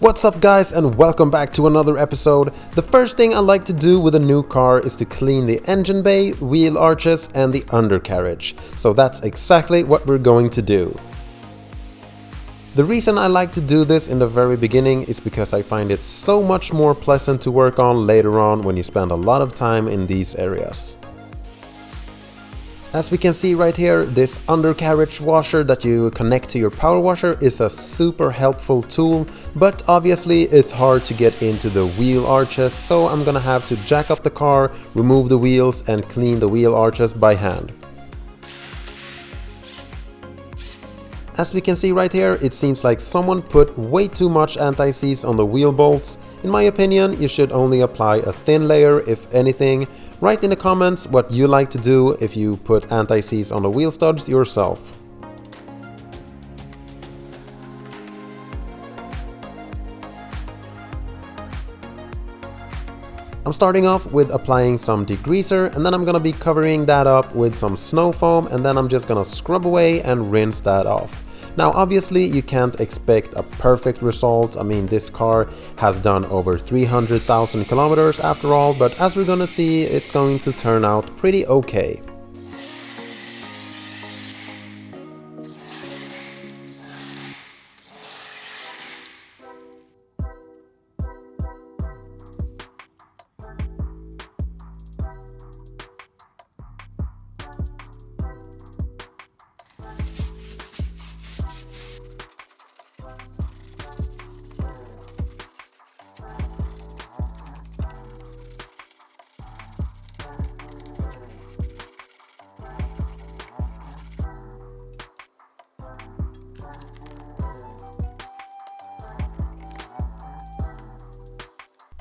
What's up guys, and welcome back to another episode. The first thing I like to do with a new car is to clean the engine bay, wheel arches and the undercarriage. So that's exactly what we're going to do. The reason I like to do this in the very beginning is because I find it so much more pleasant to work on later on when you spend a lot of time in these areas. As we can see right here, this undercarriage washer that you connect to your power washer is a super helpful tool, but obviously it's hard to get into the wheel arches, so I'm gonna have to jack up the car, remove the wheels and clean the wheel arches by hand. As we can see right here, it seems like someone put way too much anti-seize on the wheel bolts. In my opinion, you should only apply a thin layer if anything. Write in the comments what you like to do if you put anti-seize on the wheel studs yourself. I'm starting off with applying some degreaser, and then I'm gonna be covering that up with some snow foam, and then I'm just gonna scrub away and rinse that off. Now obviously you can't expect a perfect result. I mean, this car has done over 300,000 kilometers after all, but as we're gonna see, it's going to turn out pretty okay.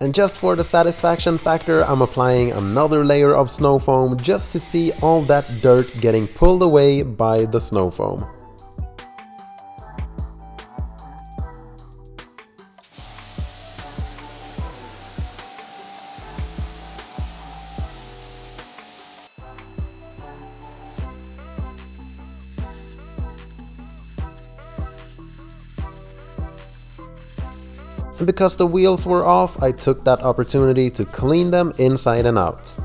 And just for the satisfaction factor, I'm applying another layer of snow foam just to see all that dirt getting pulled away by the snow foam. And because the wheels were off, I took that opportunity to clean them inside and out.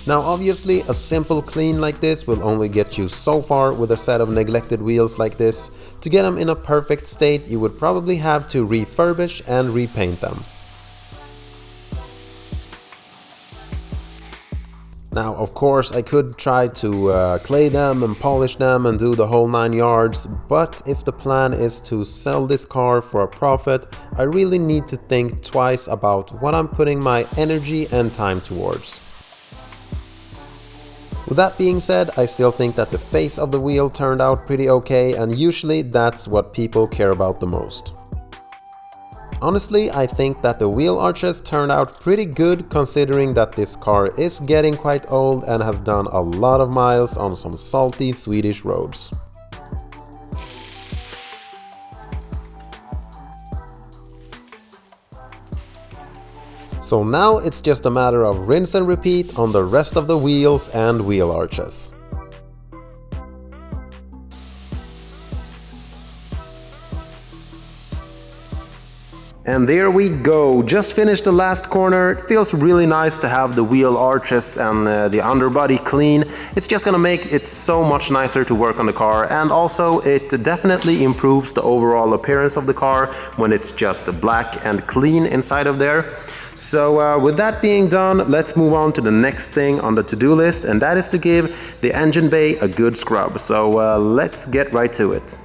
Now obviously a simple clean like this will only get you so far with a set of neglected wheels like this. To get them in a perfect state, you would probably have to refurbish and repaint them. Now, of course, I could try to clay them and polish them and do the whole 9 yards, but if the plan is to sell this car for a profit, I really need to think twice about what I'm putting my energy and time towards. With that being said, I still think that the face of the wheel turned out pretty okay, and usually that's what people care about the most. Honestly, I think that the wheel arches turned out pretty good considering that this car is getting quite old and has done a lot of miles on some salty Swedish roads. So now it's just a matter of rinse and repeat on the rest of the wheels and wheel arches. And there we go, just finished the last corner. It feels really nice to have the wheel arches and the underbody clean. It's just gonna make it so much nicer to work on the car, and also it definitely improves the overall appearance of the car when it's just black and clean inside of there. So with that being done, let's move on to the next thing on the to-do list, and that is to give the engine bay a good scrub. So let's get right to it.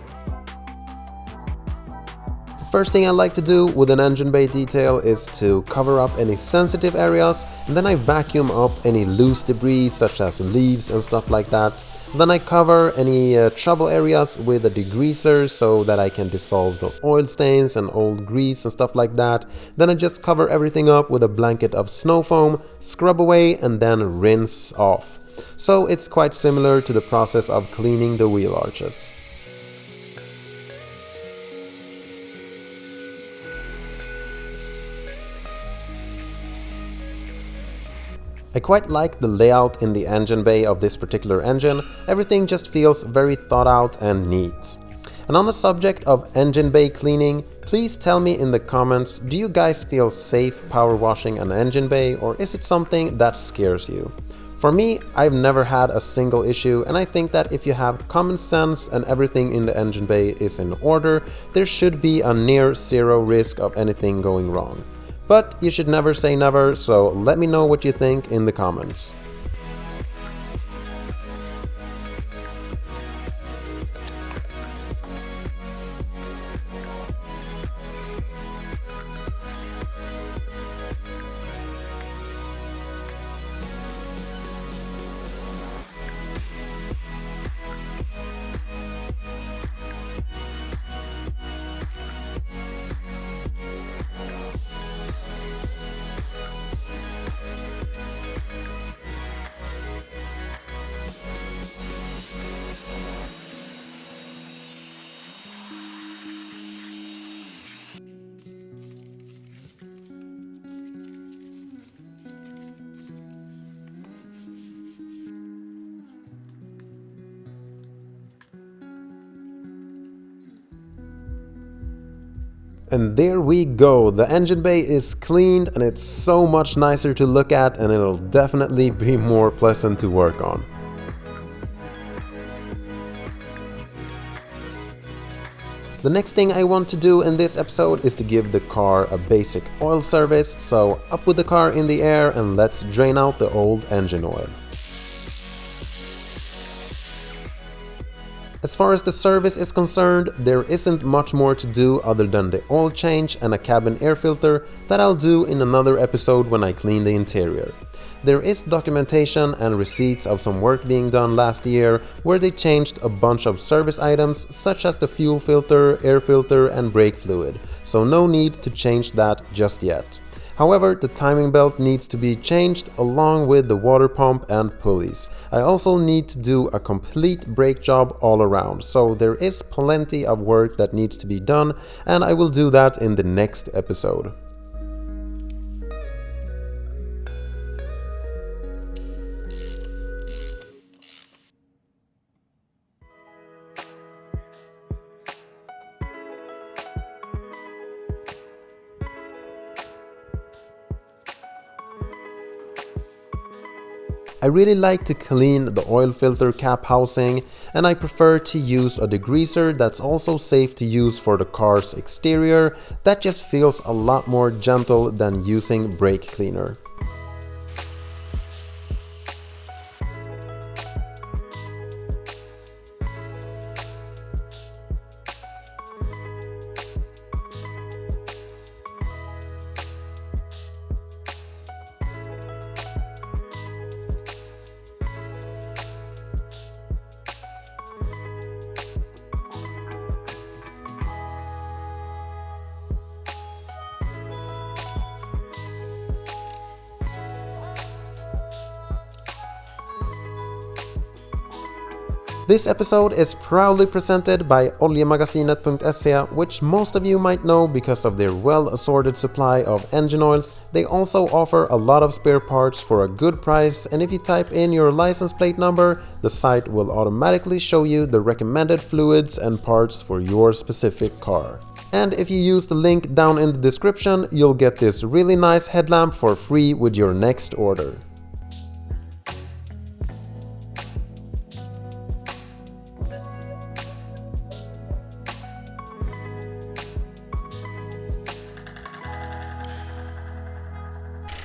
First thing I like to do with an engine bay detail is to cover up any sensitive areas, and then I vacuum up any loose debris such as leaves and stuff like that. Then I cover any trouble areas with a degreaser so that I can dissolve the oil stains and old grease and stuff like that. Then I just cover everything up with a blanket of snow foam, scrub away and then rinse off. So it's quite similar to the process of cleaning the wheel arches. I quite like the layout in the engine bay of this particular engine. Everything just feels very thought out and neat. And on the subject of engine bay cleaning, please tell me in the comments, do you guys feel safe power washing an engine bay, or is it something that scares you? For me, I've never had a single issue, and I think that if you have common sense and everything in the engine bay is in order, there should be a near zero risk of anything going wrong. But you should never say never, so let me know what you think in the comments. And there we go, the engine bay is cleaned and it's so much nicer to look at, and it'll definitely be more pleasant to work on. The next thing I want to do in this episode is to give the car a basic oil service, so up with the car in the air and let's drain out the old engine oil. As far as the service is concerned, there isn't much more to do other than the oil change and a cabin air filter that I'll do in another episode when I clean the interior. There is documentation and receipts of some work being done last year where they changed a bunch of service items such as the fuel filter, air filter and brake fluid, so no need to change that just yet. However, the timing belt needs to be changed along with the water pump and pulleys. I also need to do a complete brake job all around, so there is plenty of work that needs to be done, and I will do that in the next episode. I really like to clean the oil filter cap housing, and I prefer to use a degreaser that's also safe to use for the car's exterior. That just feels a lot more gentle than using brake cleaner. This episode is proudly presented by Oljemagasinet.se, which most of you might know because of their well-assorted supply of engine oils. They also offer a lot of spare parts for a good price, and if you type in your license plate number, the site will automatically show you the recommended fluids and parts for your specific car. And if you use the link down in the description, you'll get this really nice headlamp for free with your next order.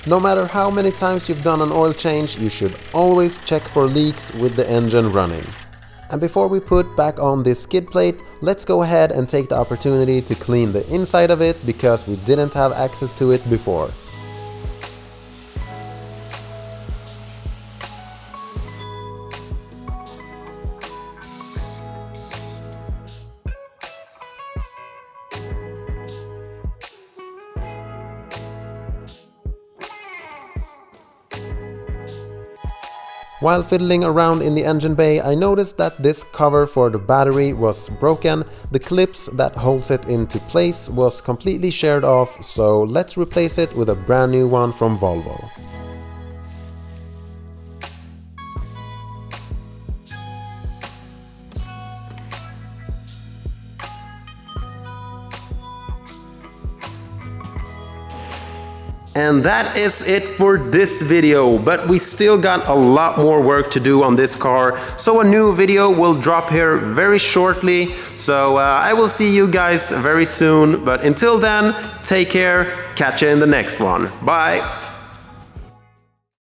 No matter how many times you've done an oil change, you should always check for leaks with the engine running. And before we put back on this skid plate, let's go ahead and take the opportunity to clean the inside of it because we didn't have access to it before. While fiddling around in the engine bay, I noticed that this cover for the battery was broken. The clips that holds it into place was completely sheared off, so let's replace it with a brand new one from Volvo. And that is it for this video, but we still got a lot more work to do on this car, so a new video will drop here very shortly. So I will see you guys very soon, but until then, take care, catch you in the next one. Bye!